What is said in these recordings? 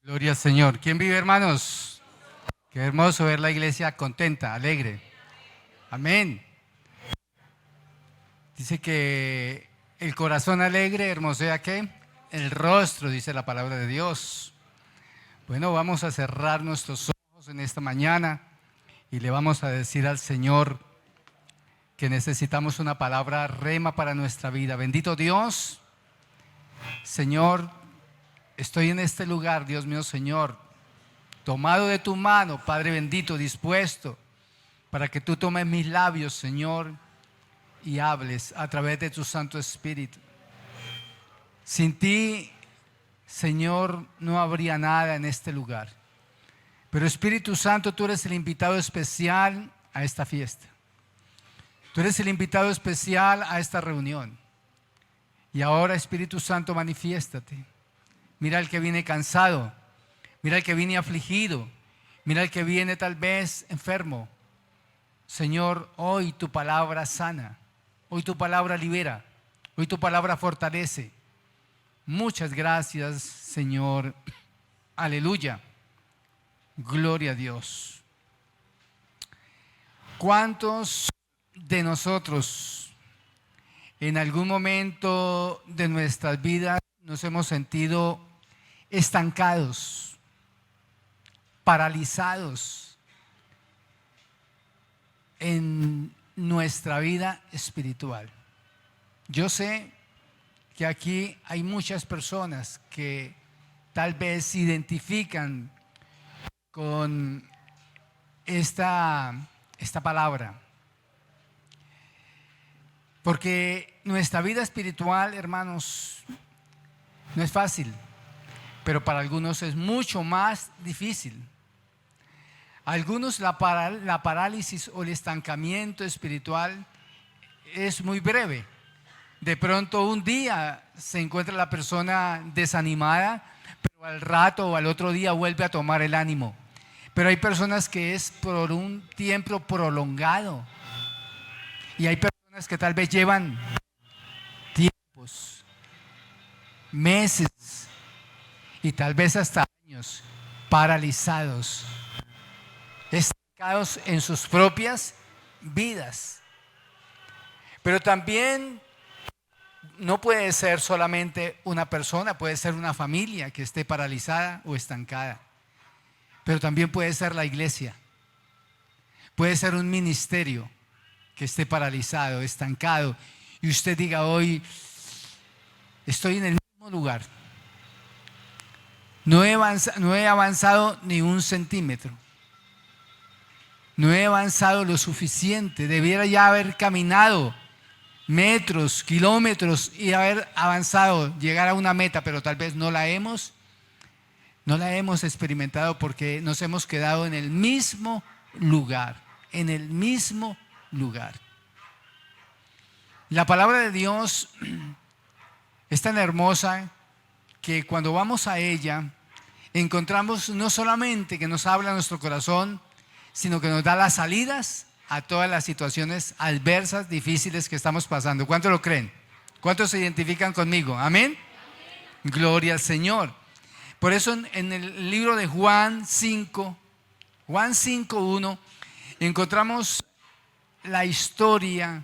Gloria al Señor. ¿Quién vive, hermanos? Qué hermoso ver la iglesia contenta, alegre. Amén. Dice que el corazón alegre hermosea ¿qué? El rostro, dice la palabra de Dios. Bueno, vamos a cerrar nuestros ojos en esta mañana y le vamos a decir al Señor que necesitamos una palabra rema para nuestra vida. Bendito Dios, Señor, estoy en este lugar, Dios mío, Señor, tomado de tu mano, Padre bendito, dispuesto para que tú tomes mis labios, Señor, y hables a través de tu Santo Espíritu. Sin ti, Señor, no habría nada en este lugar. Pero Espíritu Santo, tú eres el invitado especial a esta fiesta. Tú eres el invitado especial a esta reunión. Y ahora, Espíritu Santo, manifiéstate. Mira al que viene cansado. Mira al que viene afligido. Mira al que viene tal vez enfermo. Señor, hoy tu palabra sana. Hoy tu palabra libera. Hoy tu palabra fortalece. Muchas gracias, Señor. Aleluya. Gloria a Dios. ¿Cuántos de nosotros en algún momento de nuestras vidas nos hemos sentido estancados, paralizados en nuestra vida espiritual? Yo sé que aquí hay muchas personas que tal vez se identifican con esta palabra, porque nuestra vida espiritual, hermanos, no es fácil, pero para algunos es mucho más difícil. Algunos la parálisis o el estancamiento espiritual es muy breve. De pronto un día se encuentra la persona desanimada, pero al rato o al otro día vuelve a tomar el ánimo. Pero hay personas que es por un tiempo prolongado. Y hay personas que tal vez llevan tiempos, meses y tal vez hasta años paralizados, estancados en sus propias vidas. Pero también no puede ser solamente una persona, puede ser una familia que esté paralizada o estancada. Pero también puede ser la iglesia. Puede ser un ministerio que esté paralizado, estancado. Y usted diga hoy, estoy en el mismo lugar. No he avanzado ni un centímetro. No he avanzado lo suficiente. Debiera ya haber caminado metros, kilómetros y haber avanzado, llegar a una meta, pero tal vez no la hemos experimentado porque nos hemos quedado en el mismo lugar, en el mismo lugar. La palabra de Dios es tan hermosa que cuando vamos a ella encontramos no solamente que nos habla nuestro corazón, sino que nos da las salidas a todas las situaciones adversas, difíciles que estamos pasando. ¿Cuántos lo creen? ¿Cuántos se identifican conmigo? ¿Amén? Gloria al Señor. Por eso en el libro de Juan 5:1, encontramos la historia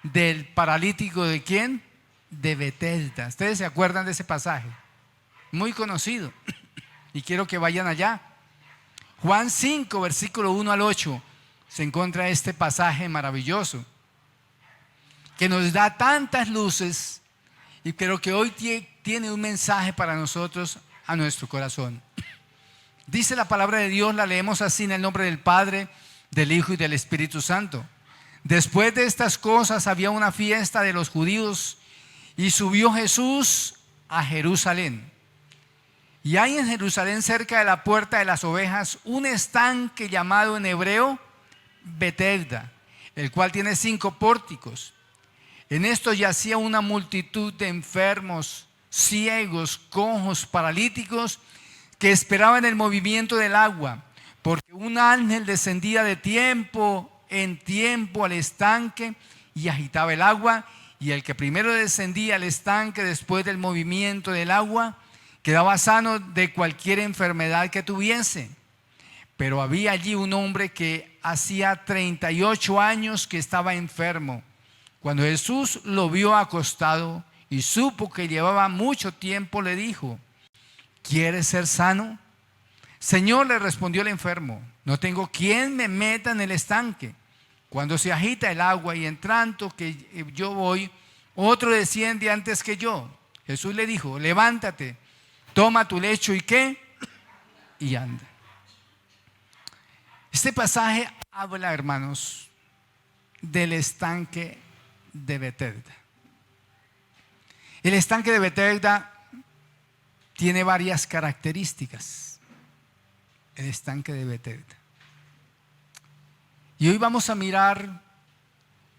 del paralítico. ¿De quién? De Betesda. ¿Ustedes se acuerdan de ese pasaje? Muy conocido. Y quiero que vayan allá. Juan 5, versículo 1 al 8. Se encuentra este pasaje maravilloso que nos da tantas luces y creo que hoy tiene un mensaje para nosotros a nuestro corazón. Dice la palabra de Dios, la leemos así en el nombre del Padre, del Hijo y del Espíritu Santo. Después de estas cosas había una fiesta de los judíos y subió Jesús a Jerusalén. Y hay en Jerusalén, cerca de la puerta de las ovejas, un estanque llamado en hebreo Betesda, el cual tiene 5 pórticos. En esto yacía una multitud de enfermos, ciegos, cojos, paralíticos, que esperaban el movimiento del agua, porque un ángel descendía de tiempo en tiempo al estanque y agitaba el agua, y el que primero descendía al estanque después del movimiento del agua quedaba sano de cualquier enfermedad que tuviese. Pero había allí un hombre que hacía 38 años que estaba enfermo. Cuando Jesús lo vio acostado y supo que llevaba mucho tiempo, le dijo: ¿quieres ser sano? Señor, le respondió el enfermo, no tengo quien me meta en el estanque cuando se agita el agua, y en tanto que yo voy, otro desciende antes que yo. Jesús le dijo: levántate, toma tu lecho y ¿qué? Y anda. Este pasaje habla, hermanos, del estanque de Betesda. El estanque de Betesda tiene varias características. El estanque de Betesda. Y hoy vamos a mirar,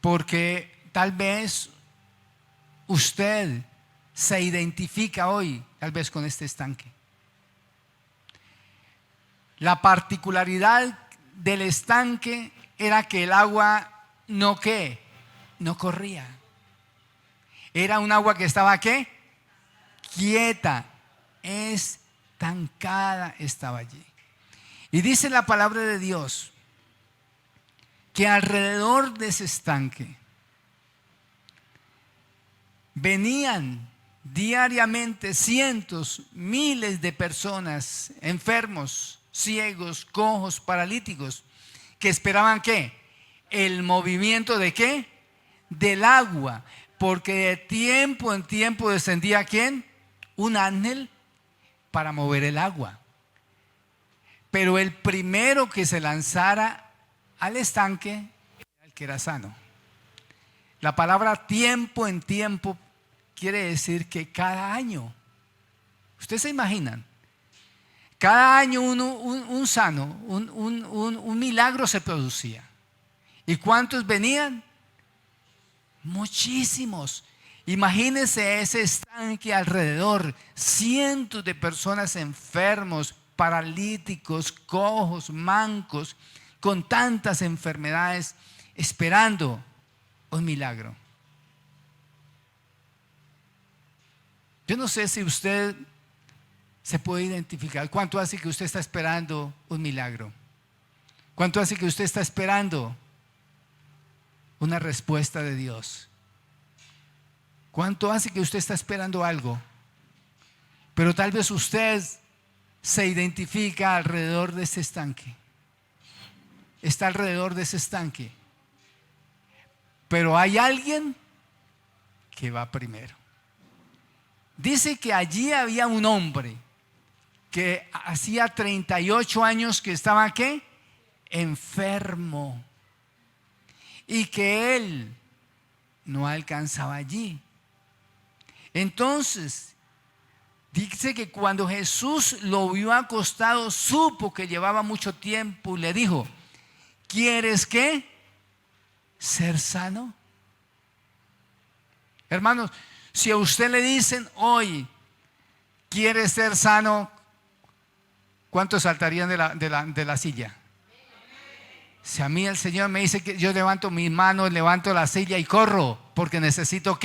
porque tal vez usted se identifica hoy, tal vez con este estanque. La particularidad del estanque era que el agua no corría. Era un agua que estaba quieta, estancada estaba allí. Y dice la palabra de Dios que alrededor de ese estanque venían diariamente cientos, miles de personas, enfermos, ciegos, cojos, paralíticos, que esperaban el movimiento de del agua, porque de tiempo en tiempo descendía un ángel para mover el agua. Pero el primero que se lanzara al estanque era el que era sano. La palabra tiempo en tiempo quiere decir que cada año, ustedes se imaginan, cada año un sano, un milagro se producía. ¿Y cuántos venían? Muchísimos. Imagínense ese estanque alrededor, cientos de personas enfermos, paralíticos, cojos, mancos, con tantas enfermedades, esperando un milagro. Yo no sé si usted se puede identificar. ¿Cuánto hace que usted está esperando un milagro? ¿Cuánto hace que usted está esperando una respuesta de Dios? ¿Cuánto hace que usted está esperando algo? Pero tal vez usted se identifica alrededor de ese estanque. Está alrededor de ese estanque. Pero hay alguien que va primero. Dice que allí había un hombre que hacía 38 años que estaba enfermo, y que él no alcanzaba allí. Entonces dice que cuando Jesús lo vio acostado, supo que llevaba mucho tiempo y le dijo: ¿quieres ser sano? Hermanos, si a usted le dicen hoy: ¿quiere ser sano? ¿Cuántos saltarían de la silla? Si a mí el Señor me dice que yo levanto mis manos, levanto la silla y corro, porque necesito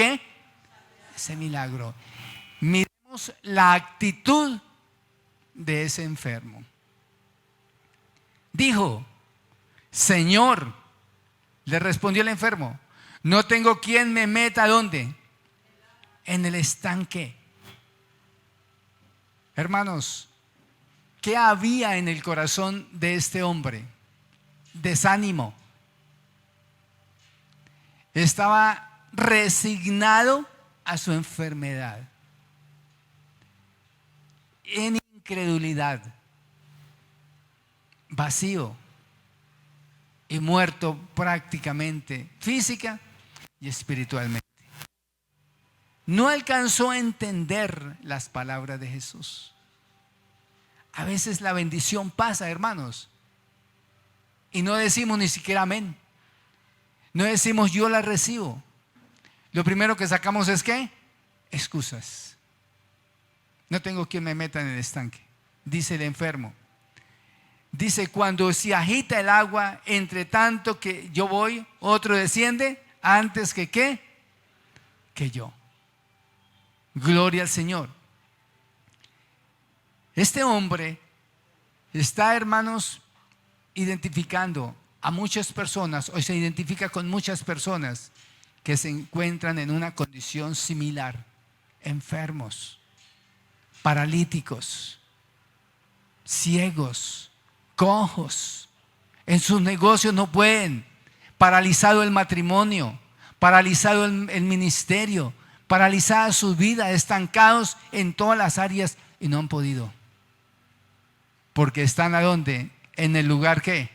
ese milagro. Miremos la actitud de ese enfermo. Dijo: Señor, le respondió el enfermo, no tengo quien me meta. ¿Dónde? En el estanque. Hermanos, ¿qué había en el corazón de este hombre? Desánimo. Estaba resignado a su enfermedad, en incredulidad, vacío y muerto prácticamente física y espiritualmente. No alcanzó a entender las palabras de Jesús. A veces la bendición pasa, hermanos, y no decimos ni siquiera amén. No decimos yo la recibo. Lo primero que sacamos es excusas. No tengo quien me meta en el estanque, dice el enfermo. Dice: cuando se agita el agua, entre tanto que yo voy, otro desciende antes que yo. Gloria al Señor. Este hombre está, hermanos, identificando a muchas personas, o se identifica con muchas personas que se encuentran en una condición similar, enfermos, paralíticos, ciegos, cojos, en sus negocios no pueden, paralizado el matrimonio, paralizado el ministerio, paralizada su vida, estancados en todas las áreas y no han podido. Porque están ¿a dónde? En el lugar que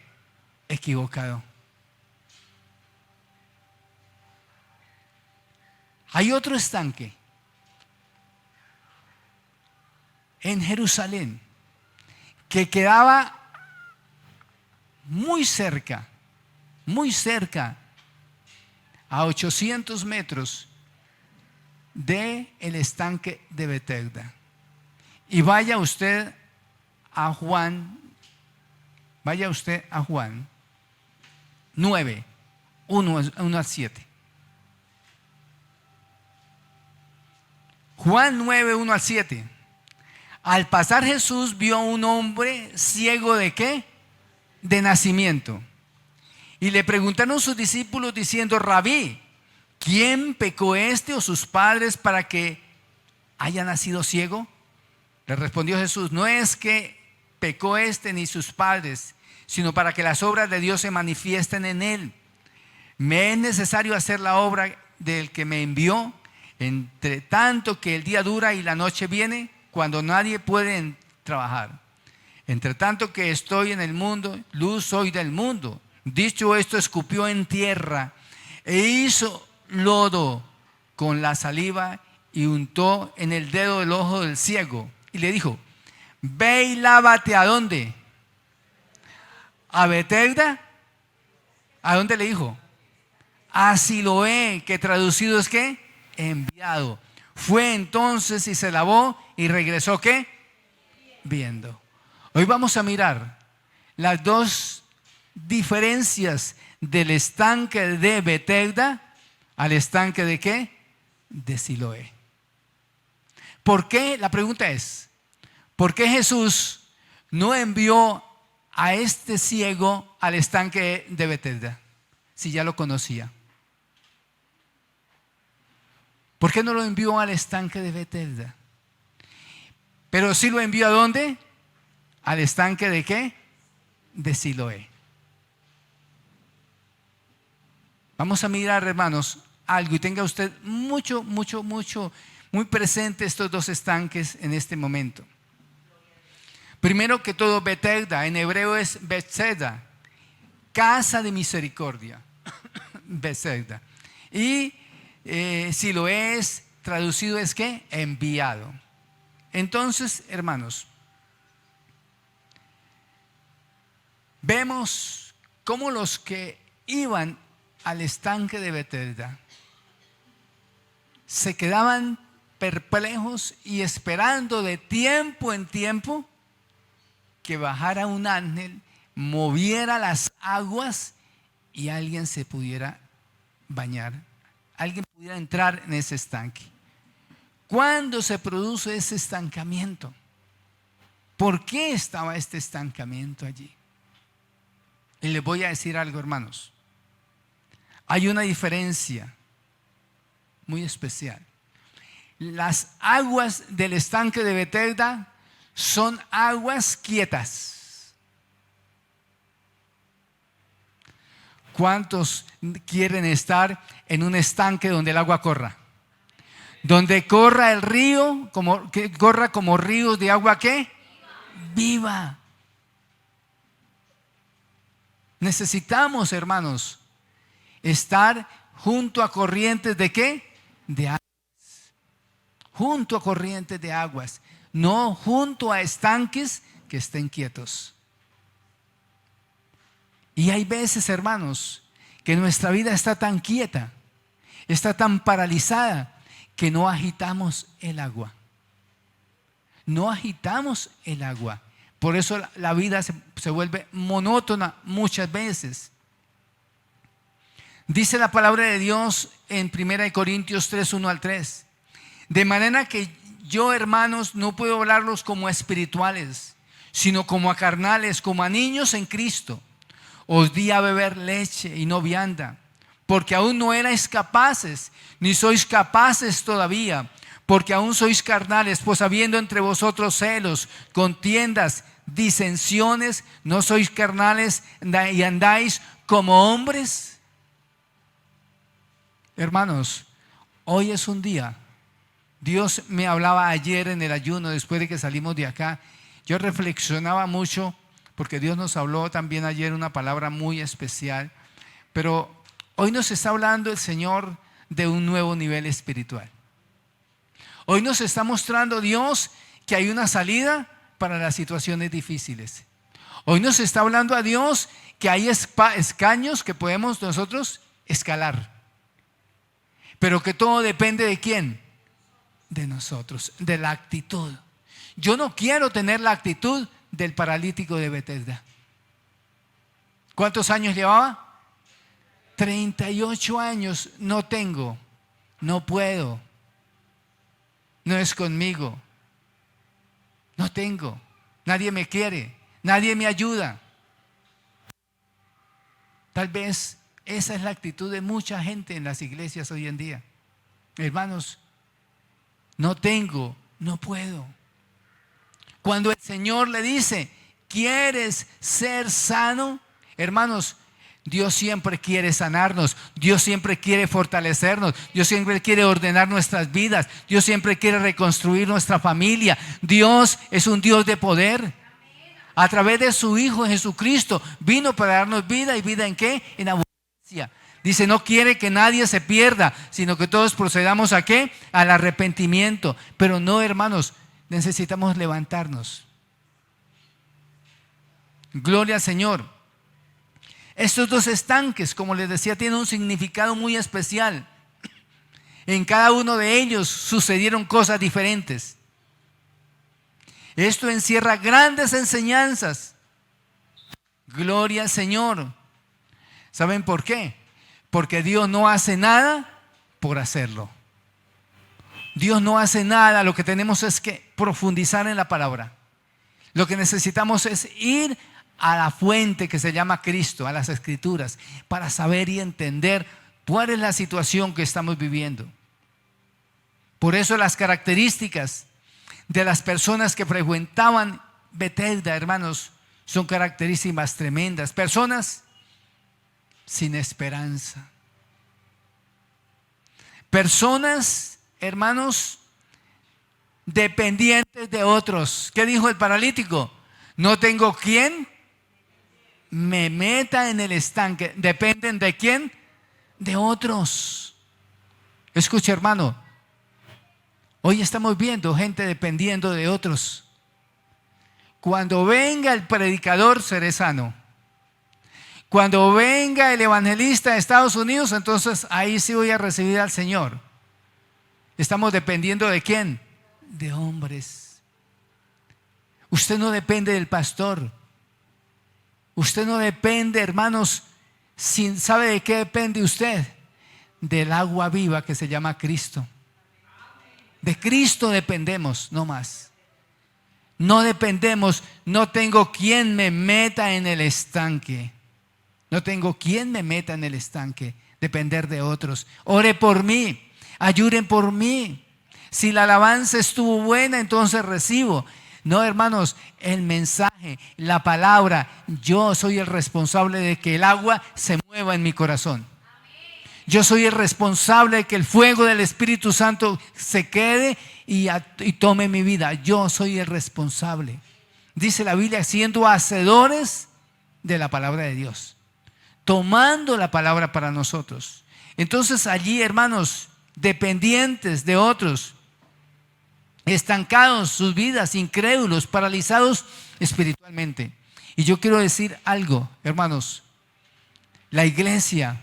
equivocado. Hay otro estanque en Jerusalén que quedaba muy cerca, a 800 metros del estanque de Betesda. Y vaya usted a Juan 9, 1 al 7. Juan 9, 1 al 7. Al pasar Jesús vio a un hombre ciego ¿de qué? De nacimiento. Y le preguntaron sus discípulos diciendo: Rabí, ¿quién pecó este o sus padres para que haya nacido ciego? Le respondió Jesús: no es que pecó este ni sus padres, sino para que las obras de Dios se manifiesten en él. Me es necesario hacer la obra del que me envió, entre tanto que el día dura y la noche viene, cuando nadie puede trabajar. Entre tanto que estoy en el mundo, luz soy del mundo. Dicho esto, escupió en tierra e hizo lodo con la saliva y untó en el dedo del ojo del ciego. Y le dijo: ve y lávate. ¿A dónde? ¿A Betesda? ¿A dónde le dijo? A Siloé, que traducido es ¿qué? Enviado. Fue entonces y se lavó y regresó ¿qué? Viendo. Hoy vamos a mirar las dos diferencias del estanque de Betesda al estanque de ¿qué? De Siloé. ¿Por qué? La pregunta es: ¿por qué Jesús no envió a este ciego al estanque de Betesda si ya lo conocía? ¿Por qué no lo envió al estanque de Betesda? Pero sí lo envió ¿a dónde? Al estanque de ¿qué? De Siloé. Vamos a mirar, hermanos, algo, y tenga usted muy presente estos dos estanques en este momento. Primero que todo, Betesda en hebreo es Bethesda, casa de misericordia. Betesda. Y Siloé es traducido es ¿qué? Enviado. Entonces, hermanos, vemos cómo los que iban al estanque de Betesda se quedaban perplejos y esperando de tiempo en tiempo que bajara un ángel, moviera las aguas y alguien se pudiera bañar, alguien pudiera entrar en ese estanque. ¿Cuándo se produce ese estancamiento? ¿Por qué estaba este estancamiento allí? Y les voy a decir algo, hermanos. Hay una diferencia muy especial. Las aguas del estanque de Betesda son aguas quietas. ¿Cuántos quieren estar en un estanque donde el agua corra? Donde corra el río, que corra como ríos de agua ¿qué? Viva. Necesitamos, hermanos, estar junto a corrientes de ¿qué? De aguas. Junto a corrientes de aguas, no junto a estanques que estén quietos. Y hay veces, hermanos, que nuestra vida está tan quieta, está tan paralizada, que no agitamos el agua. No agitamos el agua. Por eso la vida se vuelve monótona muchas veces. Dice la palabra de Dios en 1 Corintios 3, 1 al 3. De manera que yo, hermanos, no puedo hablarlos como a espirituales, sino como a carnales, como a niños en Cristo. Os di a beber leche y no vianda, porque aún no erais capaces, ni sois capaces todavía, porque aún sois carnales, pues habiendo entre vosotros celos, contiendas, disensiones, ¿no sois carnales y andáis como hombres? Hermanos, hoy es un día. Dios me hablaba ayer en el ayuno, después de que salimos de acá. Yo reflexionaba mucho, porque Dios nos habló también ayer una palabra muy especial. Pero hoy nos está hablando el Señor de un nuevo nivel espiritual. Hoy nos está mostrando Dios que hay una salida para las situaciones difíciles. Hoy nos está hablando a Dios que hay escaños que podemos nosotros escalar. Pero que todo depende ¿de quién? De nosotros, de la actitud. Yo no quiero tener la actitud del paralítico de Betesda. ¿Cuántos años llevaba? 38 años. No tengo, no puedo, no es conmigo, no tengo, nadie me quiere, nadie me ayuda. Tal vez esa es la actitud de mucha gente en las iglesias hoy en día. Hermanos, no tengo, no puedo. Cuando el Señor le dice, ¿quieres ser sano? Hermanos, Dios siempre quiere sanarnos, Dios siempre quiere fortalecernos, Dios siempre quiere ordenar nuestras vidas, Dios siempre quiere reconstruir nuestra familia. Dios es un Dios de poder. A través de su Hijo Jesucristo vino para darnos vida, y vida ¿en qué? En abundancia. Dice, no quiere que nadie se pierda, sino que todos procedamos ¿a qué? Al arrepentimiento. Pero no, hermanos, necesitamos levantarnos. Gloria al Señor. Estos dos estanques, como les decía, tienen un significado muy especial. En cada uno de ellos sucedieron cosas diferentes. Esto encierra grandes enseñanzas. Gloria al Señor. ¿Saben por qué? Porque Dios no hace nada por hacerlo. Dios no hace nada. Lo que tenemos es que profundizar en la palabra. Lo que necesitamos es ir a la fuente que se llama Cristo, a las Escrituras, para saber y entender cuál es la situación que estamos viviendo. Por eso las características de las personas que frecuentaban Betesda, hermanos, son características tremendas. Personas sin esperanza. Personas, hermanos, dependientes de otros. ¿Qué dijo el paralítico? No tengo quien me meta en el estanque. ¿Dependen de quién? De otros. Escucha, hermano, hoy estamos viendo gente dependiendo de otros. Cuando venga el predicador, seré sano. Cuando venga el evangelista de Estados Unidos, entonces ahí sí voy a recibir al Señor. Estamos dependiendo ¿de quién? De hombres. Usted no depende del pastor. Usted no depende, hermanos. ¿Sabe de qué depende usted? Del agua viva que se llama Cristo. De Cristo dependemos, no más. No dependemos. No tengo quien me meta en el estanque. No tengo quien me meta en el estanque. Depender de otros. Ore por mí. Ayuden por mí. Si la alabanza estuvo buena, entonces recibo. No, hermanos, el mensaje, la palabra, yo soy el responsable de que el agua se mueva en mi corazón. Yo soy el responsable de que el fuego del Espíritu Santo se quede y tome mi vida. Yo soy el responsable. Dice la Biblia, siendo hacedores de la palabra de Dios, tomando la palabra para nosotros. Entonces allí, hermanos, dependientes de otros, estancados sus vidas, incrédulos, paralizados espiritualmente. Y yo quiero decir algo, hermanos. La iglesia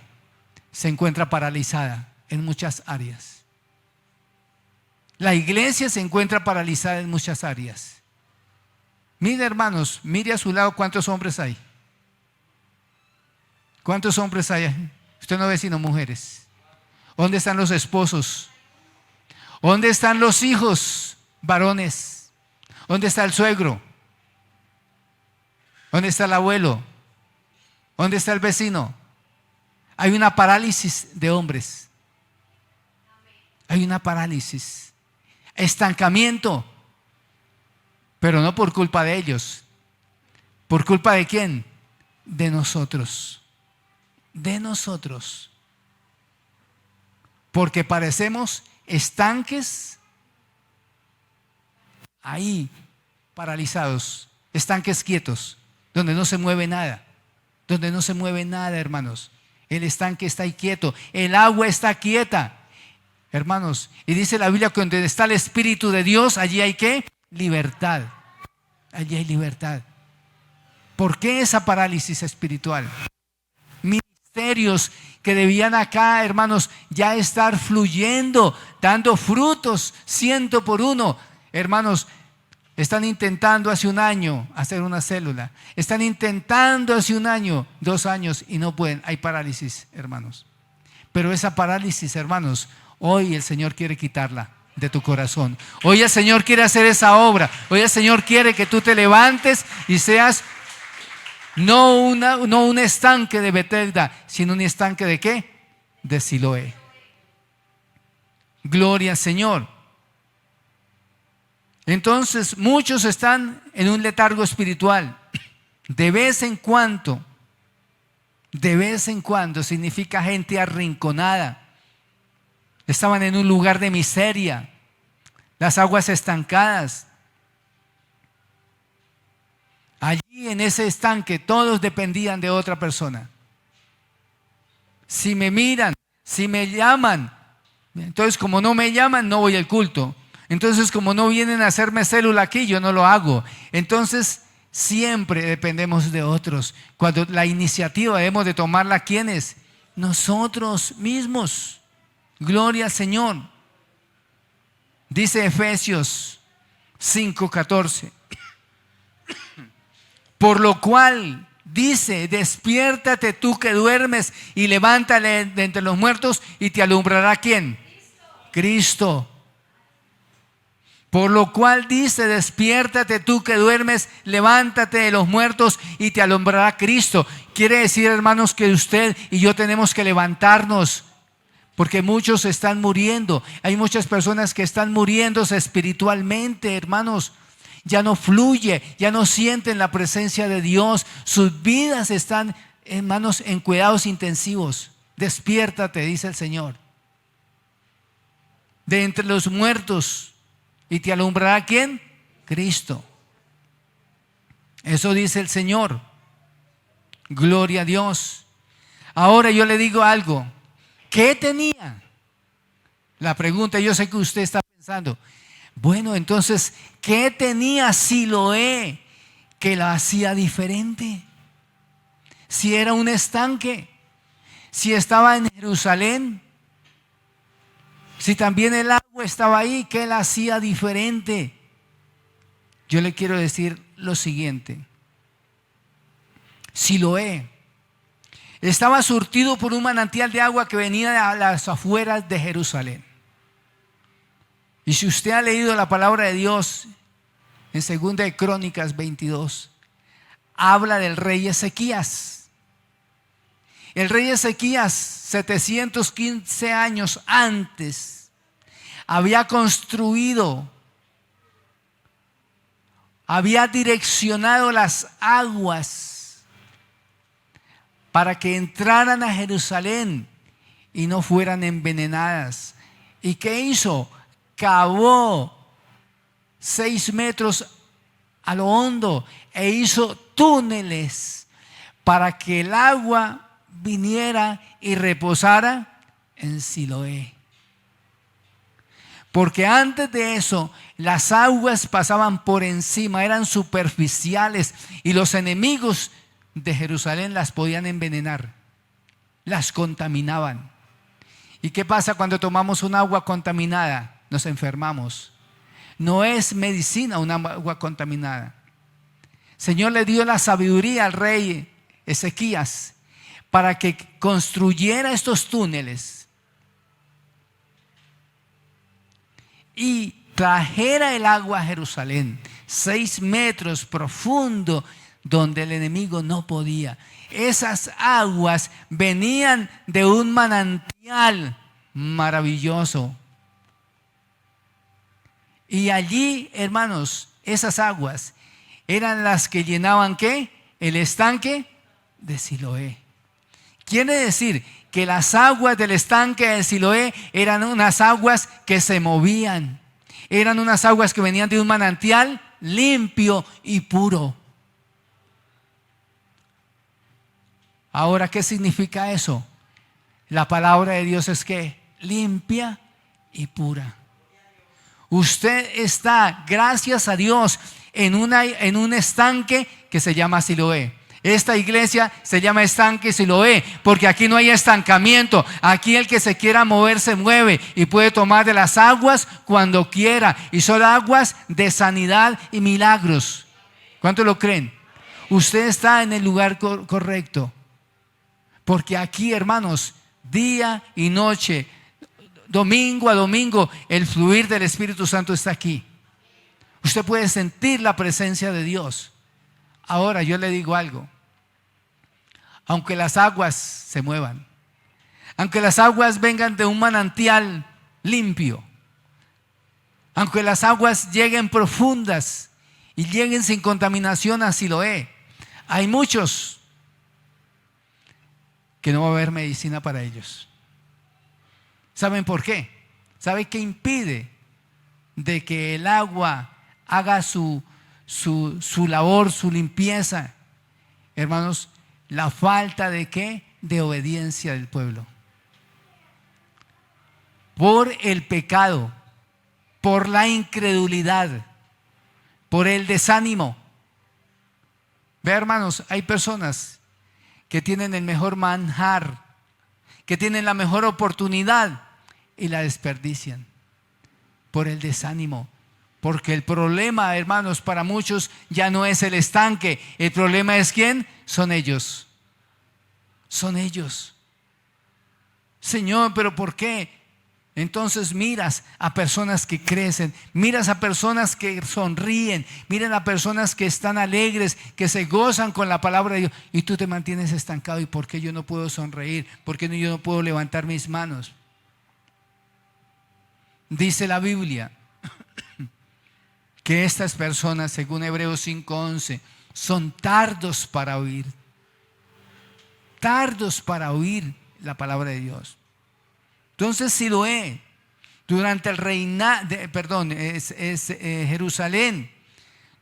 se encuentra paralizada en muchas áreas. La iglesia se encuentra paralizada en muchas áreas. Mire, hermanos, mire a su lado cuántos hombres hay. ¿Cuántos hombres hay? Usted no ve sino mujeres. ¿Dónde están los esposos? ¿Dónde están los hijos? varones? ¿Dónde está el suegro? ¿Dónde está el abuelo? ¿Dónde está el vecino? Hay una parálisis de hombres. Hay una parálisis. Estancamiento. Pero no por culpa de ellos. ¿Por culpa de quién? De nosotros. De nosotros. Porque parecemos estanques ahí, paralizados, estanques quietos, donde no se mueve nada, donde no se mueve nada, hermanos. El estanque está ahí quieto, el agua está quieta, hermanos. Y dice la Biblia que donde está el Espíritu de Dios, allí hay ¿qué? Libertad. Allí hay libertad. ¿Por qué esa parálisis espiritual? Ministerios que debían acá, hermanos, ya estar fluyendo, dando frutos 100%. Hermanos, están intentando hace un año hacer una célula. Están intentando hace un año, 2 años y no pueden. Hay parálisis, hermanos. Pero esa parálisis, hermanos, hoy el Señor quiere quitarla de tu corazón. Hoy el Señor quiere hacer esa obra. Hoy el Señor quiere que tú te levantes y seas no un estanque de Betesda, sino un estanque de ¿qué? De Siloé. Gloria al Señor. Entonces muchos están en un letargo espiritual. De vez en cuando significa gente arrinconada. Estaban en un lugar de miseria, las aguas estancadas. Allí en ese estanque todos dependían de otra persona. Si me miran, si me llaman, entonces como no me llaman no voy al culto. Entonces como no vienen a hacerme célula aquí, yo no lo hago. Entonces siempre dependemos de otros. Cuando la iniciativa debemos de tomarla, ¿quiénes? Nosotros mismos. Gloria al Señor. Dice Efesios 5:14. Por lo cual dice: despiértate tú que duermes y levántale de entre los muertos y te alumbrará ¿quién? Cristo. Por lo cual dice: despiértate tú que duermes, levántate de los muertos y te alumbrará Cristo. Quiere decir, hermanos, que usted y yo tenemos que levantarnos, porque muchos están muriendo. Hay muchas personas que están muriéndose espiritualmente, hermanos. Ya no fluye, ya no sienten la presencia de Dios. Sus vidas están, hermanos, en cuidados intensivos. Despiértate, dice el Señor, de entre los muertos y te alumbrará ¿quién? Cristo. Eso dice el Señor. Gloria a Dios. Ahora yo le digo algo. ¿Qué tenía? La pregunta, yo sé que usted está pensando, bueno, entonces, ¿qué tenía Siloé que la hacía diferente? Si era un estanque, si estaba en Jerusalén, si también el agua estaba ahí, ¿qué la hacía diferente? Yo le quiero decir lo siguiente. Siloé estaba surtido por un manantial de agua que venía a las afueras de Jerusalén. Y si usted ha leído la palabra de Dios en 2 de Crónicas 22, habla del rey Ezequías. El rey Ezequías, 715 años antes, había construido, había direccionado las aguas para que entraran a Jerusalén y no fueran envenenadas. ¿Y qué hizo? Cavó 6 metros a lo hondo e hizo túneles para que el agua viniera y reposara en Siloé. Porque antes de eso las aguas pasaban por encima, eran superficiales y los enemigos de Jerusalén las podían envenenar, las contaminaban. ¿Y qué pasa cuando tomamos un agua contaminada? Nos enfermamos. No es medicina una agua contaminada. El Señor le dio la sabiduría al rey Ezequías para que construyera estos túneles y trajera el agua a Jerusalén, 6 metros profundo, donde el enemigo no podía. Esas aguas venían de un manantial maravilloso. Y allí, hermanos, esas aguas eran las que llenaban, ¿qué? El estanque de Siloé. Quiere decir que las aguas del estanque de Siloé eran unas aguas que se movían. Eran unas aguas que venían de un manantial limpio y puro. Ahora, ¿qué significa eso? La palabra de Dios es que limpia y pura. Usted está, gracias a Dios, en un estanque que se llama Siloé. Esta iglesia se llama Estanque Siloé, porque aquí no hay estancamiento. Aquí el que se quiera mover se mueve y puede tomar de las aguas cuando quiera. Y son aguas de sanidad y milagros. ¿Cuántos lo creen? Usted está en el lugar correcto. Porque aquí, hermanos, día y noche, domingo a domingo, el fluir del Espíritu Santo está aquí. Usted puede sentir la presencia de Dios. Ahora yo le digo algo. Aunque las aguas se muevan, aunque las aguas vengan de un manantial limpio, aunque las aguas lleguen profundas y lleguen sin contaminación a Siloé, hay muchos que no va a haber medicina para ellos. ¿Saben por qué? ¿Saben qué impide de que el agua haga su labor, su limpieza? Hermanos, la falta de ¿qué? De obediencia del pueblo. Por el pecado, por la incredulidad, por el desánimo. Ve, hermanos, hay personas que tienen el mejor manjar, que tienen la mejor oportunidad y la desperdician por el desánimo. Porque el problema, hermanos, para muchos ya no es el estanque. El problema es ¿quién? Son ellos. Son ellos. Señor, ¿pero por qué? Entonces miras a personas que crecen, miras a personas que sonríen, miras a personas que están alegres, que se gozan con la palabra de Dios, y tú te mantienes estancado. ¿Y por qué yo no puedo sonreír? ¿Por qué yo no puedo levantar mis manos? Dice la Biblia que estas personas, según Hebreos 5:11, son tardos para oír. Tardos para oír la palabra de Dios. Entonces Siloé, durante el reinado, Jerusalén,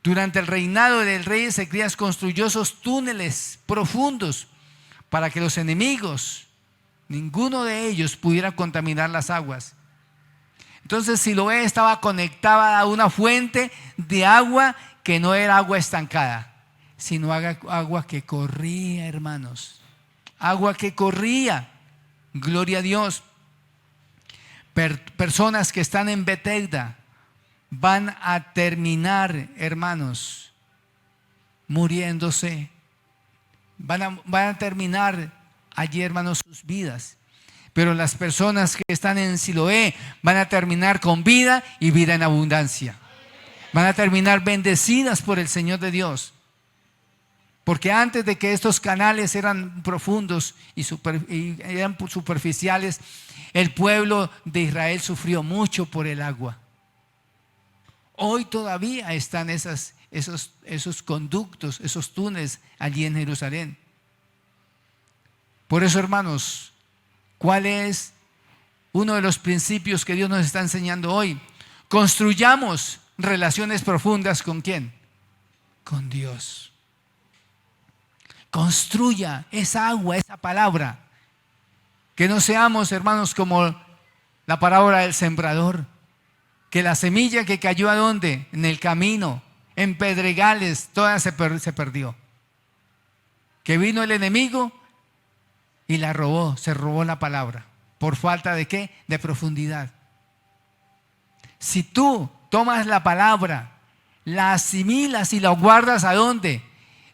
durante el reinado del rey Ezequías construyó esos túneles profundos para que los enemigos, ninguno de ellos pudiera contaminar las aguas. Entonces Siloé estaba conectada a una fuente de agua que no era agua estancada, sino agua que corría, hermanos. Agua que corría. Gloria a Dios. Personas que están en Betesda van a terminar, hermanos, muriéndose. Van a terminar allí, hermanos, sus vidas. Pero las personas que están en Siloé van a terminar con vida y vida en abundancia. Van a terminar bendecidas por el Señor de Dios. Porque antes de que estos canales eran profundos y eran superficiales, el pueblo de Israel sufrió mucho por el agua. Hoy todavía están esos conductos, esos túneles allí en Jerusalén. Por eso, hermanos, ¿cuál es uno de los principios que Dios nos está enseñando hoy? Construyamos relaciones profundas ¿con quién? Con Dios. Construya esa agua, esa palabra. Que no seamos, hermanos, como la parábola del sembrador. Que la semilla que cayó ¿a dónde? En el camino, en pedregales, toda se perdió. Que vino el enemigo y la robó, se robó la palabra. ¿Por falta de qué? De profundidad. Si tú tomas la palabra, la asimilas y la guardas ¿a dónde?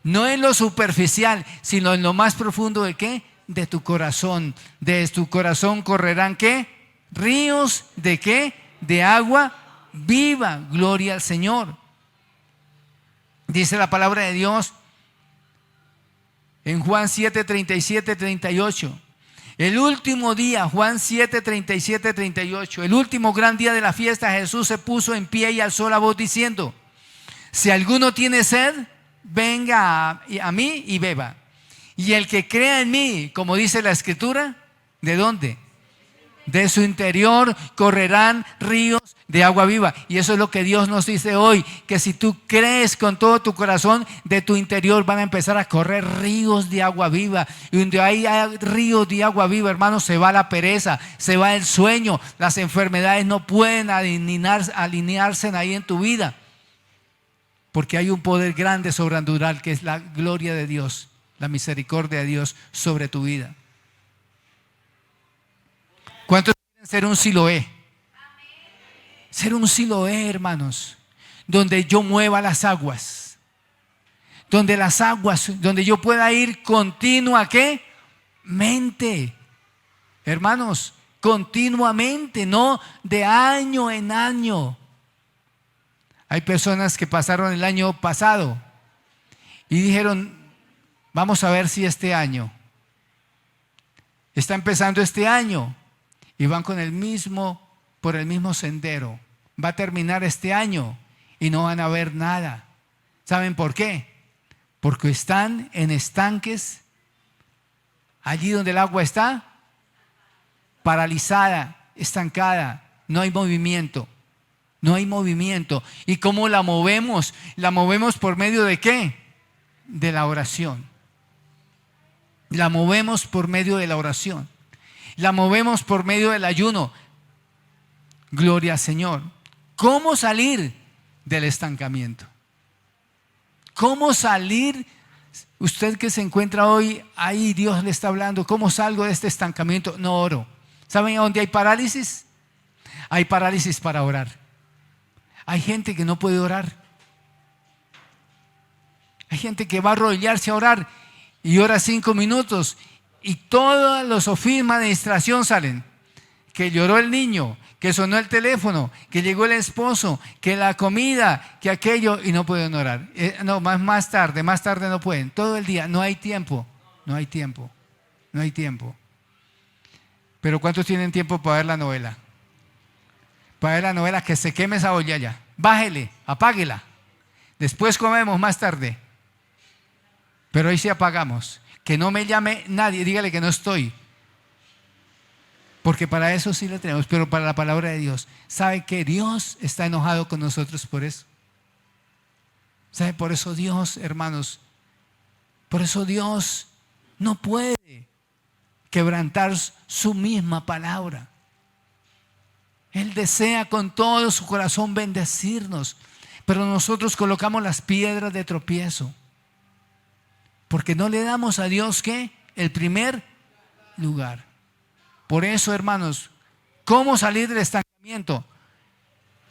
No en lo superficial, sino en lo más profundo ¿de qué? De tu corazón. De tu corazón correrán ¿qué? Ríos ¿de qué? De agua viva. Gloria al Señor. Dice la palabra de Dios en Juan 7, 37, 38. El último día, Juan 7, 37, 38, el último gran día de la fiesta, Jesús se puso en pie y alzó la voz diciendo: si alguno tiene sed, venga a mí y beba. Y el que crea en mí, como dice la Escritura, ¿de dónde? De su interior correrán ríos de agua viva. Y eso es lo que Dios nos dice hoy, que si tú crees con todo tu corazón, de tu interior van a empezar a correr ríos de agua viva. Y donde hay ríos de agua viva, hermanos, se va la pereza, se va el sueño. Las enfermedades no pueden alinearse ahí en tu vida, porque hay un poder grande sobrenatural, que es la gloria de Dios, la misericordia de Dios sobre tu vida. ¿Cuántos quieren ser un Siloé? Ser un Siloé, hermanos, donde yo mueva las aguas, donde yo pueda ir continua, ¿qué? Mente, hermanos, continuamente, no de año en año. Hay personas que pasaron el año pasado y dijeron: vamos a ver si este año, está empezando este año, y van por el mismo sendero. Va a terminar este año y no van a ver nada. ¿Saben por qué? Porque están en estanques, allí donde el agua está paralizada, estancada, no hay movimiento. No hay movimiento. ¿Y cómo la movemos? La movemos por medio de ¿qué? De la oración. La movemos por medio de la oración. La movemos por medio del ayuno. Gloria al Señor. ¿Cómo salir del estancamiento? ¿Cómo salir? Usted que se encuentra hoy ahí, Dios le está hablando. ¿Cómo salgo de este estancamiento? No oro. ¿Saben a dónde hay parálisis? Hay parálisis para orar. Hay gente que no puede orar. Hay gente que va a arrodillarse a orar y ora 5 minutos y todos los sofismas de distracción salen. Que lloró el niño, que sonó el teléfono, que llegó el esposo, que la comida, que aquello, y no pueden orar. No, más tarde no pueden. Todo el día, no hay tiempo. Pero ¿cuántos tienen tiempo para ver la novela? Para ver la novela, que se queme esa olla ya. Bájele, apáguela. Después comemos más tarde. Pero hoy sí apagamos. Que no me llame nadie, dígale que no estoy. Porque para eso sí le tenemos, pero para la palabra de Dios. ¿Sabe que Dios está enojado con nosotros por eso? ¿Sabe? Por eso Dios, hermanos, por eso Dios no puede quebrantar su misma palabra. Él desea con todo su corazón bendecirnos, pero nosotros colocamos las piedras de tropiezo, porque no le damos a Dios ¿qué? El primer lugar. Por eso, hermanos, ¿cómo salir del estancamiento?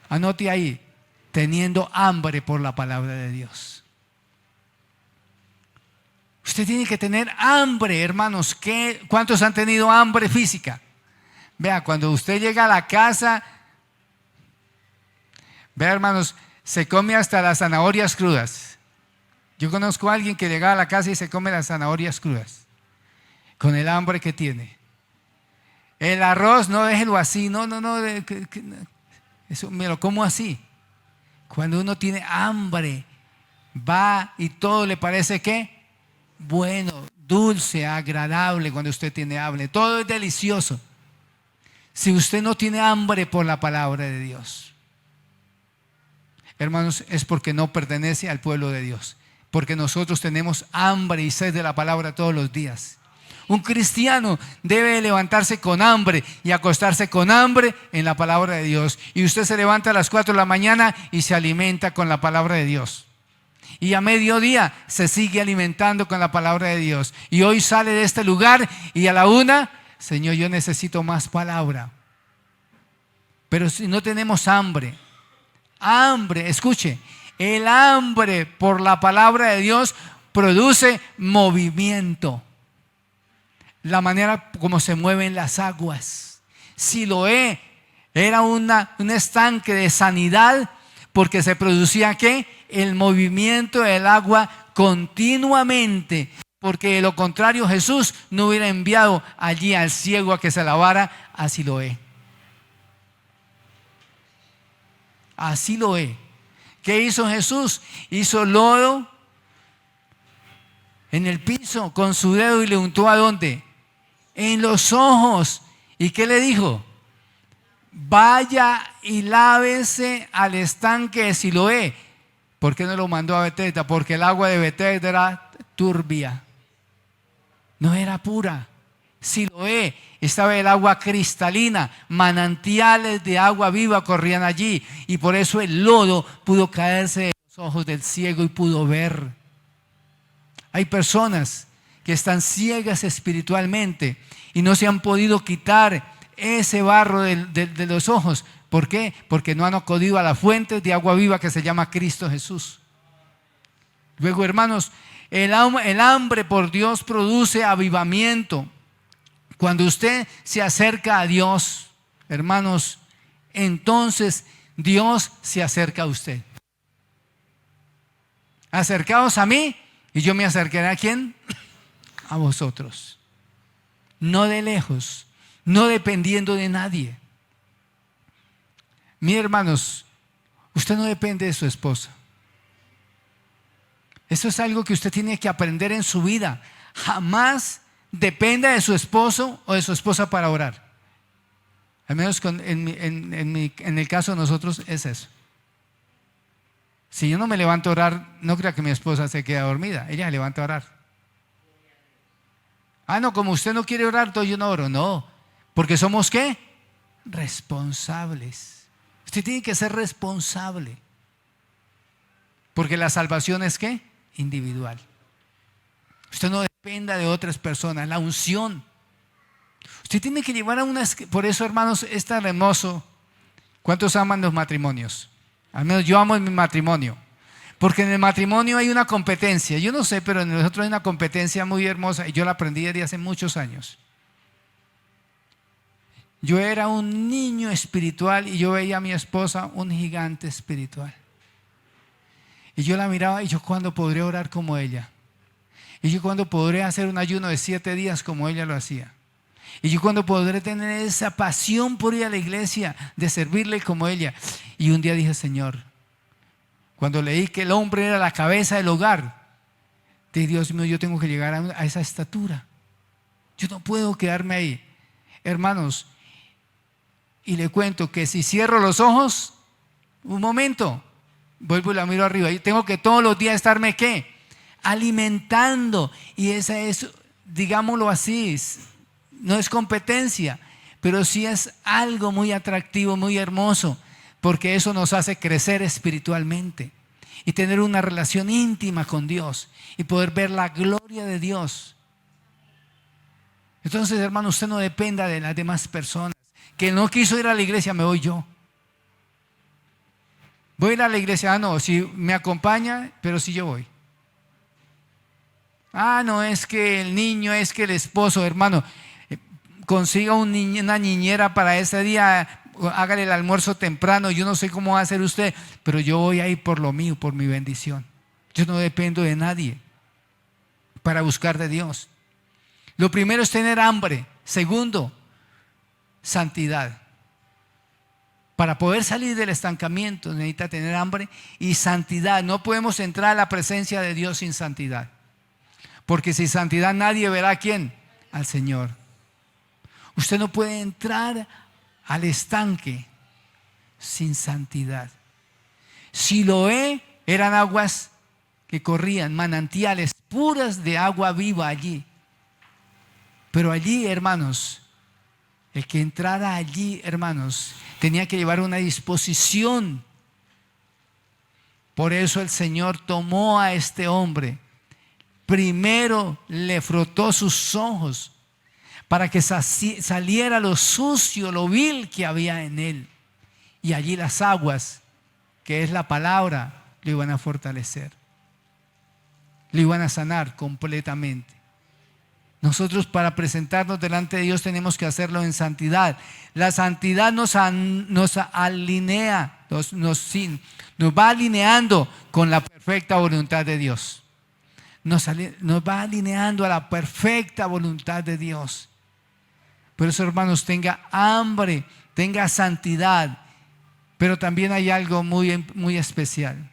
Anote ahí: teniendo hambre por la palabra de Dios. Usted tiene que tener hambre, hermanos. ¿Cuántos han tenido hambre física? Vea, cuando usted llega a la casa, vea, hermanos, se come hasta las zanahorias crudas. Yo conozco a alguien que llega a la casa y se come las zanahorias crudas, con el hambre que tiene. El arroz, no, déjelo así, no, eso me lo como así. Cuando uno tiene hambre, va y todo le parece ¿qué? Bueno, dulce, agradable. Cuando usted tiene hambre, todo es delicioso. Si usted no tiene hambre por la palabra de Dios, hermanos, es porque no pertenece al pueblo de Dios. Porque nosotros tenemos hambre y sed de la palabra todos los días. Un cristiano debe levantarse con hambre y acostarse con hambre en la palabra de Dios. Y usted se levanta a las 4 de la mañana y se alimenta con la palabra de Dios. Y a mediodía se sigue alimentando con la palabra de Dios. Y hoy sale de este lugar y a la 1, Señor, yo necesito más palabra. Pero si no tenemos hambre, escuche, el hambre por la palabra de Dios produce movimiento. La manera como se mueven las aguas. Siloé, Era un estanque de sanidad, porque se producía ¿qué? El movimiento del agua continuamente, porque de lo contrario Jesús no hubiera enviado allí al ciego a que se lavara a Siloé. A Siloé. ¿Qué hizo Jesús? Hizo lodo en el piso con su dedo y le untó ¿a dónde? En los ojos. ¿Y qué le dijo? Vaya y lávese al estanque de Siloé. ¿Por qué no lo mandó a Betesda? Porque el agua de Betesda era turbia, no era pura. Siloé estaba el agua cristalina, manantiales de agua viva corrían allí, y por eso el lodo pudo caerse de los ojos del ciego y pudo ver. Hay personas que están ciegas espiritualmente y no se han podido quitar ese barro de los ojos. ¿Por qué? Porque no han acudido a la fuente de agua viva que se llama Cristo Jesús. Luego, hermanos, el hambre por Dios produce avivamiento. Cuando usted se acerca a Dios, hermanos, entonces Dios se acerca a usted. Acercaos a mí y yo me acercaré ¿a quién? A vosotros. No de lejos, no dependiendo de nadie. Mis hermanos, usted no depende de su esposa. Eso es algo que usted tiene que aprender en su vida. Jamás dependa de su esposo o de su esposa para orar. Al menos en el caso de nosotros es eso. Si yo no me levanto a orar, no crea que mi esposa se queda dormida. Ella se levanta a orar. Ah, no, como usted no quiere orar, entonces yo no oro. No, porque somos ¿qué? Responsables. Usted tiene que ser responsable. Porque la salvación es ¿qué? Individual. Usted no dependa de otras personas. La unción. Usted tiene que llevar a unas. Por eso, hermanos, es tan hermoso. ¿Cuántos aman los matrimonios? Al menos yo amo mi matrimonio. Porque en el matrimonio hay una competencia. Yo no sé, pero en nosotros hay una competencia muy hermosa. Y yo la aprendí desde hace muchos años. Yo era un niño espiritual y yo veía a mi esposa un gigante espiritual. Y yo la miraba y yo, ¿cuándo podré orar como ella? Y yo, ¿cuándo podré hacer un ayuno de 7 días como ella lo hacía? Y yo, ¿cuándo podré tener esa pasión por ir a la iglesia, de servirle como ella? Y un día dije, Señor, cuando leí que el hombre era la cabeza del hogar, dije, Dios mío, yo tengo que llegar a esa estatura. Yo no puedo quedarme ahí. Hermanos, y le cuento que si cierro los ojos, un momento, vuelvo y la miro arriba. Yo tengo que todos los días estarme ¿qué? Alimentando. Y esa es, digámoslo así, no es competencia, pero sí es algo muy atractivo, muy hermoso, porque eso nos hace crecer espiritualmente y tener una relación íntima con Dios y poder ver la gloria de Dios. Entonces, hermano, usted no dependa de las demás personas. Que no quiso ir a la iglesia, me voy yo. Voy a ir a la iglesia, ah, no, si me acompaña, pero si yo voy. Ah, no, es que el niño, es que el esposo, hermano, consiga una niñera para ese día, hágale el almuerzo temprano, yo no sé cómo va a hacer usted, pero yo voy a ir por lo mío, por mi bendición. Yo no dependo de nadie para buscar de Dios. Lo primero es tener hambre. Segundo, santidad. Para poder salir del estancamiento necesita tener hambre y santidad. No podemos entrar a la presencia de Dios sin santidad. Porque sin santidad nadie verá a quién, al Señor. Usted no puede entrar al estanque sin santidad. Siloé eran aguas que corrían, manantiales puras de agua viva allí. Pero allí, hermanos, el que entrara allí, hermanos, tenía que llevar una disposición. Por eso el Señor tomó a este hombre. Primero le frotó sus ojos para que saliera lo sucio, lo vil que había en él. Y allí las aguas, que es la palabra, lo iban a fortalecer. Lo iban a sanar completamente. Nosotros para presentarnos delante de Dios tenemos que hacerlo en santidad. La santidad nos alinea, nos va alineando con la perfecta voluntad de Dios. Nos va alineando a la perfecta voluntad de Dios. Por eso, hermanos, tenga hambre, tenga santidad. Pero también hay algo muy, muy especial.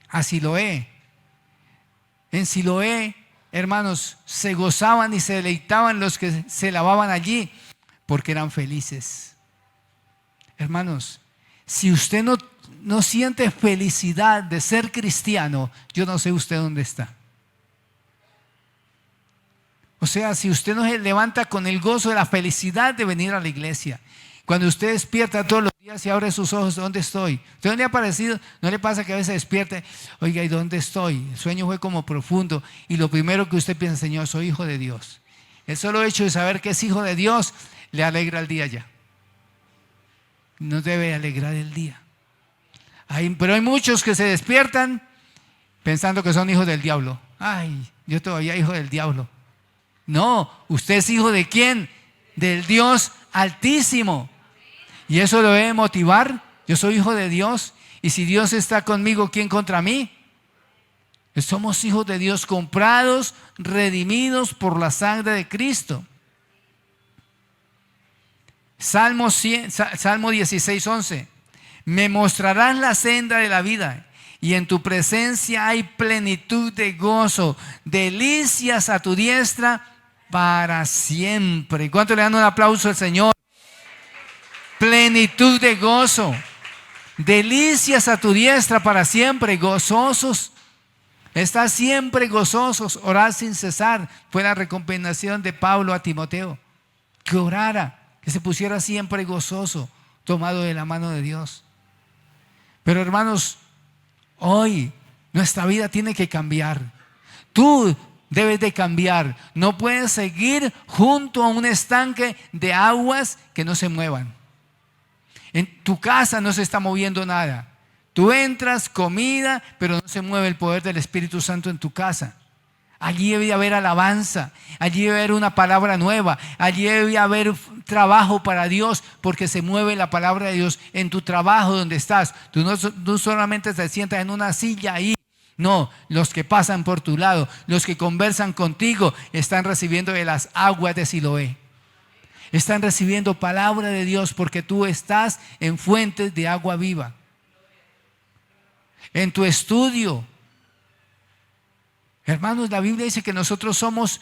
A Siloé. En Siloé, hermanos, se gozaban y se deleitaban los que se lavaban allí, porque eran felices. Hermanos, si usted no siente felicidad de ser cristiano, yo no sé usted dónde está. O sea, si usted no se levanta con el gozo de la felicidad de venir a la iglesia, cuando usted despierta todos los días y abre sus ojos, ¿dónde estoy? ¿Usted no le ha parecido? ¿No le pasa que a veces despierte? Oiga, ¿y dónde estoy? El sueño fue como profundo y lo primero que usted piensa, Señor, soy hijo de Dios. El solo hecho de saber que es hijo de Dios le alegra el día ya. Nos debe alegrar el día. Pero hay muchos que se despiertan pensando que son hijos del diablo. Ay, yo todavía hijo del diablo. No, ¿usted es hijo de quién? Del Dios Altísimo. Y eso lo debe motivar. Yo soy hijo de Dios. Y si Dios está conmigo, ¿quién contra mí? Somos hijos de Dios, comprados, redimidos por la sangre de Cristo. Salmo 16:11. Me mostrarás la senda de la vida, y en tu presencia hay plenitud de gozo, delicias a tu diestra para siempre. ¿Cuánto le dan un aplauso al Señor? Plenitud de gozo, delicias a tu diestra para siempre, gozosos. Está siempre gozosos, orar sin cesar. Fue la recomendación de Pablo a Timoteo, que orara, que se pusiera siempre gozoso, tomado de la mano de Dios. Pero hermanos, hoy nuestra vida tiene que cambiar. Tú debes de cambiar. No puedes seguir junto a un estanque de aguas que no se muevan. En tu casa no se está moviendo nada. Tú entras, comida, pero no se mueve el poder del Espíritu Santo en tu casa. Allí debe haber alabanza, allí debe haber una palabra nueva, allí debe haber trabajo para Dios, porque se mueve la palabra de Dios en tu trabajo donde estás. Tú no solamente te sientas en una silla ahí. No, los que pasan por tu lado, los que conversan contigo, están recibiendo de las aguas de Siloé. Están recibiendo palabra de Dios porque tú estás en fuentes de agua viva. En tu estudio, hermanos, la Biblia dice que nosotros somos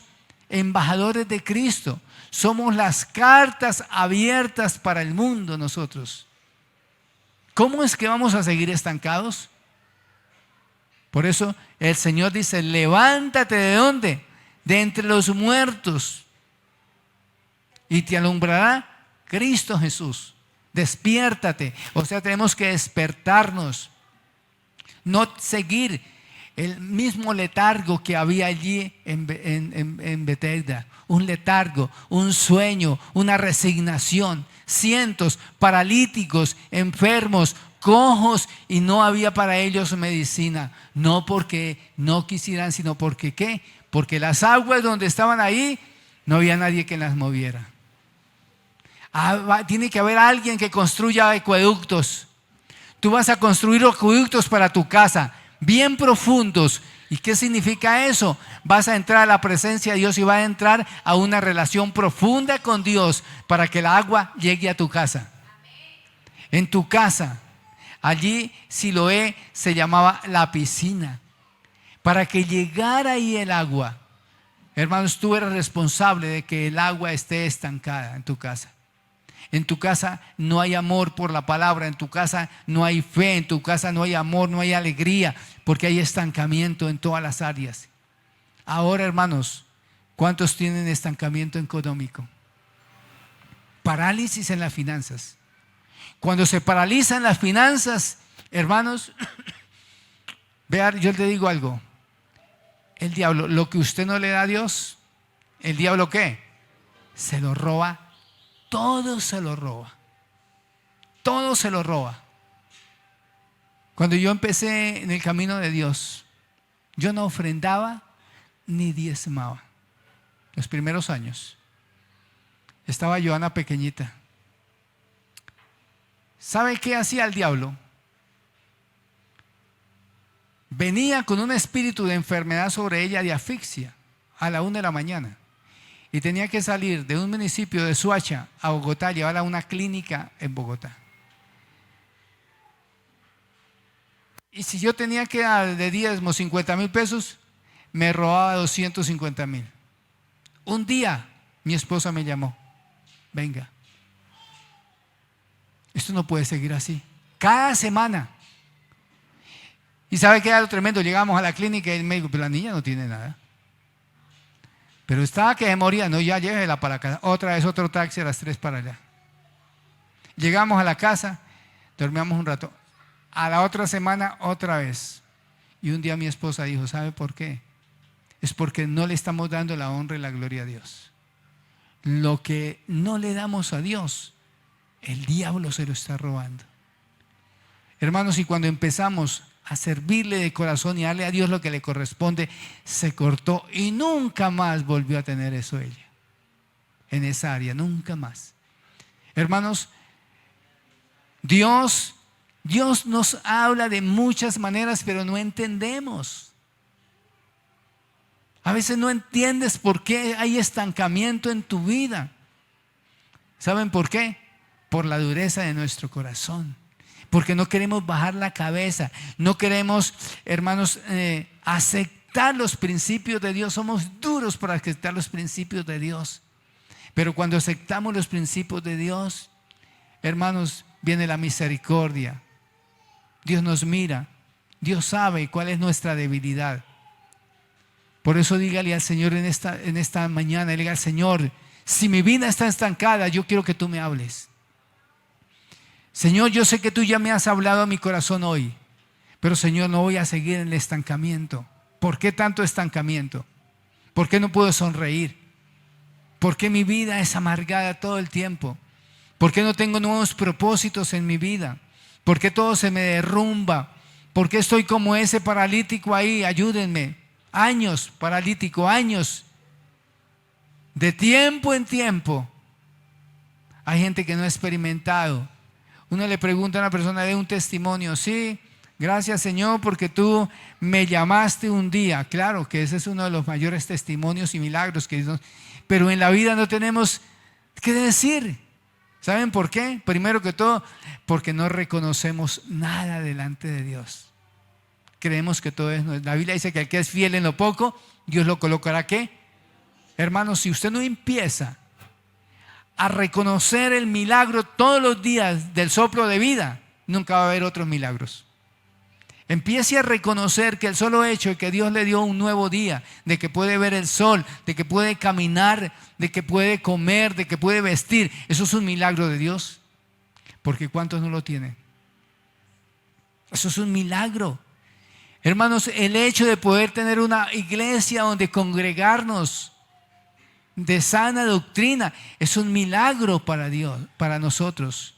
embajadores de Cristo. Somos las cartas abiertas para el mundo nosotros. ¿Cómo es que vamos a seguir estancados? Por eso el Señor dice, levántate. ¿De dónde? De entre los muertos, y te alumbrará Cristo Jesús. Despiértate. O sea, tenemos que despertarnos. No seguir el mismo letargo que había allí en Bethesda. Un letargo, un sueño, una resignación. Cientos paralíticos, enfermos, cojos, y no había para ellos medicina. No porque no quisieran, sino porque ¿qué? Porque las aguas donde estaban ahí, no había nadie que las moviera. Tiene que haber alguien que construya acueductos. Tú vas a construir acueductos para tu casa, bien profundos. ¿Y qué significa eso? Vas a entrar a la presencia de Dios y vas a entrar a una relación profunda con Dios para que el agua llegue a tu casa. En tu casa, allí Siloé se llamaba la piscina. Para que llegara ahí el agua, hermanos, tú eres responsable de que el agua esté estancada en tu casa. En tu casa no hay amor por la palabra, en tu casa no hay fe, en tu casa no hay amor, no hay alegría, porque hay estancamiento en todas las áreas. Ahora, hermanos, ¿cuántos tienen estancamiento económico? Parálisis en las finanzas. Cuando se paralizan las finanzas, hermanos, vean, yo te digo algo. El diablo, lo que usted no le da a Dios, ¿el diablo qué? Se lo roba. Todo se lo roba. Todo se lo roba. Cuando yo empecé en el camino de Dios, yo no ofrendaba ni diezmaba. los primeros años. Estaba Joana pequeñita. ¿Sabe qué hacía el diablo? Venía con un espíritu de enfermedad sobre ella, de asfixia, a la 1 de la mañana. Y tenía que salir de un municipio de Soacha a Bogotá, llevarla a una clínica en Bogotá. Y si yo tenía que dar de diezmo 50,000 pesos, me robaba 250,000. Un día mi esposa me llamó: venga, esto no puede seguir así. Cada semana. ¿Y sabe qué era lo tremendo? Llegamos a la clínica y el médico: pero la niña no tiene nada. Pero estaba que se moría. No, ya llévela para casa. Otra vez otro taxi a las 3 para allá. Llegamos a la casa, dormíamos un rato. A la otra semana otra vez. Y un día mi esposa dijo: ¿sabe por qué? Es porque no le estamos dando la honra y la gloria a Dios. Lo que no le damos a Dios, el diablo se lo está robando. Hermanos, y cuando empezamos a servirle de corazón y darle a Dios lo que le corresponde, se cortó y nunca más volvió a tener eso ella. En esa área, nunca más. Hermanos, Dios nos habla de muchas maneras, pero no entendemos. A veces no entiendes por qué hay estancamiento en tu vida. ¿Saben por qué? Por la dureza de nuestro corazón. Porque no queremos bajar la cabeza. No queremos, hermanos, aceptar los principios de Dios. Somos duros para aceptar los principios de Dios. Pero cuando aceptamos los principios de Dios, hermanos, viene la misericordia. Dios nos mira. Dios sabe cuál es nuestra debilidad. Por eso dígale al Señor en esta mañana, dígale al Señor: si mi vida está estancada, yo quiero que tú me hables. Señor, yo sé que tú ya me has hablado a mi corazón hoy, pero Señor, no voy a seguir en el estancamiento. ¿Por qué tanto estancamiento? ¿Por qué no puedo sonreír? ¿Por qué mi vida es amargada todo el tiempo? ¿Por qué no tengo nuevos propósitos en mi vida? ¿Por qué todo se me derrumba? ¿Por qué estoy como ese paralítico ahí? Ayúdenme. Años, paralítico, años. De tiempo en tiempo. Hay gente que no ha experimentado. Uno le pregunta a una persona de un testimonio: sí, gracias Señor porque tú me llamaste un día. Claro que ese es uno de los mayores testimonios y milagros que Dios. Pero en la vida no tenemos que decir. ¿Saben por qué? Primero que todo, porque no reconocemos nada delante de Dios. Creemos que todo es nuestro. La Biblia dice que el que es fiel en lo poco, Dios lo colocará ¿qué? Hermanos, si usted no empieza a reconocer el milagro todos los días del soplo de vida, nunca va a haber otros milagros. Empiece a reconocer que el solo hecho de que Dios le dio un nuevo día, de que puede ver el sol, de que puede caminar, de que puede comer, de que puede vestir, eso es un milagro de Dios. Porque ¿cuántos no lo tienen? Eso es un milagro. Hermanos, el hecho de poder tener una iglesia donde congregarnos de sana doctrina es un milagro para Dios, para nosotros.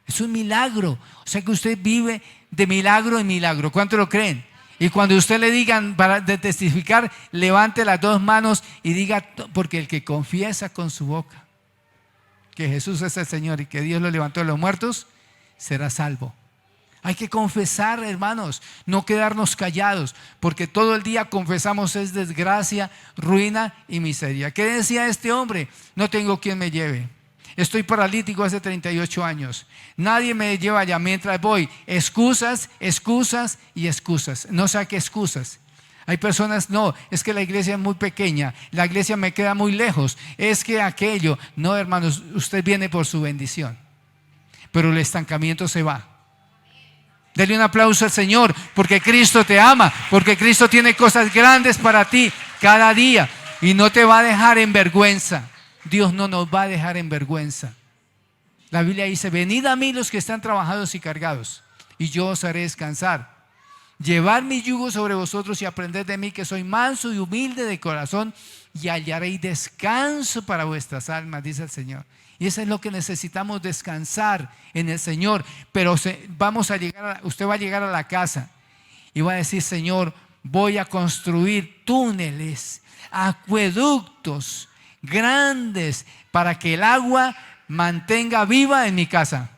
Es un milagro. O sea que usted vive de milagro en milagro. ¿Cuánto lo creen? Y cuando usted le digan para testificar, levante las dos manos y diga: porque el que confiesa con su boca que Jesús es el Señor y que Dios lo levantó de los muertos, será salvo. Hay que confesar, hermanos, no quedarnos callados, porque todo el día confesamos es desgracia, ruina y miseria. ¿Qué decía este hombre? No tengo quien me lleve. Estoy paralítico hace 38 años. Nadie me lleva allá mientras voy. Excusas, excusas y excusas. No saque excusas. Hay personas: no, es que la iglesia es muy pequeña, la iglesia me queda muy lejos, es que aquello. No, hermanos, usted viene por su bendición, pero el estancamiento se va. Dele un aplauso al Señor, porque Cristo te ama, porque Cristo tiene cosas grandes para ti cada día y no te va a dejar en vergüenza. Dios no nos va a dejar en vergüenza. La Biblia dice: venid a mí los que están trabajados y cargados, y yo os haré descansar. Llevad mi yugo sobre vosotros y aprended de mí, que soy manso y humilde de corazón, y hallaréis descanso para vuestras almas, dice el Señor. Y eso es lo que necesitamos, descansar en el Señor. Pero usted va a llegar a la casa y va a decir: Señor, voy a construir túneles, acueductos grandes para que el agua mantenga viva en mi casa.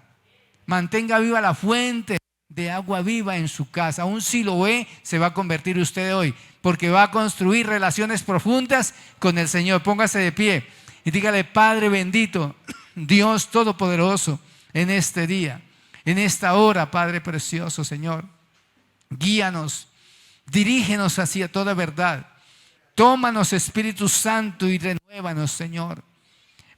Mantenga viva la fuente de agua viva en su casa. Un Siloé se va a convertir usted hoy, porque va a construir relaciones profundas con el Señor. Póngase de pie y dígale: Padre bendito, Dios todopoderoso, en este día, en esta hora, Padre precioso, Señor, guíanos, dirígenos hacia toda verdad. Tómanos, Espíritu Santo, y renuévanos, Señor.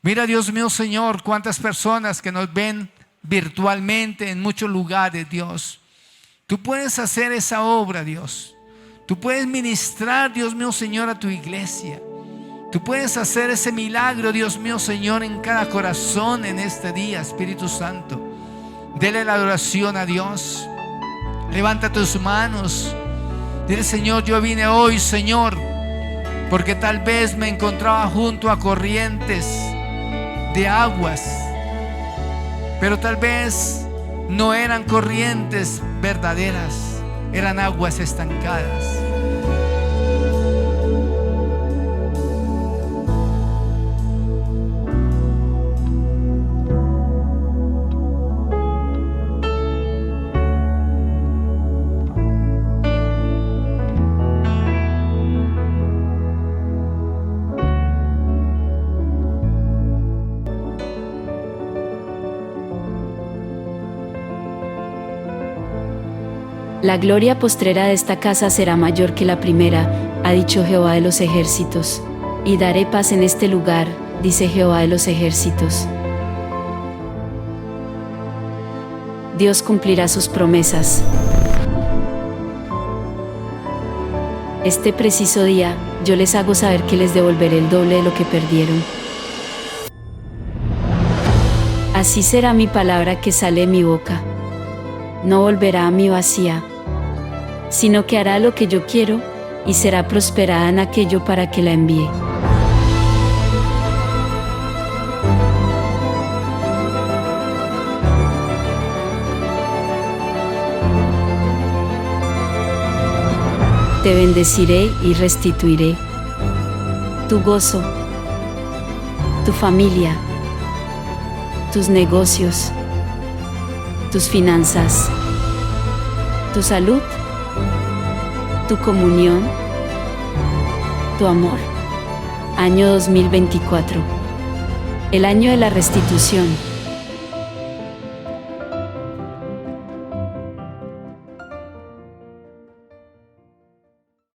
Mira, Dios mío, Señor, cuántas personas que nos ven virtualmente en muchos lugares, Dios. Tú puedes hacer esa obra, Dios. Tú puedes ministrar, Dios mío, Señor, a tu iglesia. Tú puedes hacer ese milagro, Dios mío, Señor, en cada corazón en este día, Espíritu Santo. Dele la adoración a Dios. Levanta tus manos. Dile: Señor, yo vine hoy, Señor, porque tal vez me encontraba junto a corrientes de aguas, pero tal vez no eran corrientes verdaderas, eran aguas estancadas. La gloria postrera de esta casa será mayor que la primera, ha dicho Jehová de los ejércitos. Y daré paz en este lugar, dice Jehová de los ejércitos. Dios cumplirá sus promesas. Este preciso día, yo les hago saber que les devolveré el doble de lo que perdieron. Así será mi palabra que sale de mi boca. No volverá a mí vacía, sino que hará lo que yo quiero y será prosperada en aquello para que la envíe. Te bendeciré y restituiré tu gozo, tu familia, tus negocios, tus finanzas, tu salud, tu comunión, tu amor. Año 2024. El año de la restitución.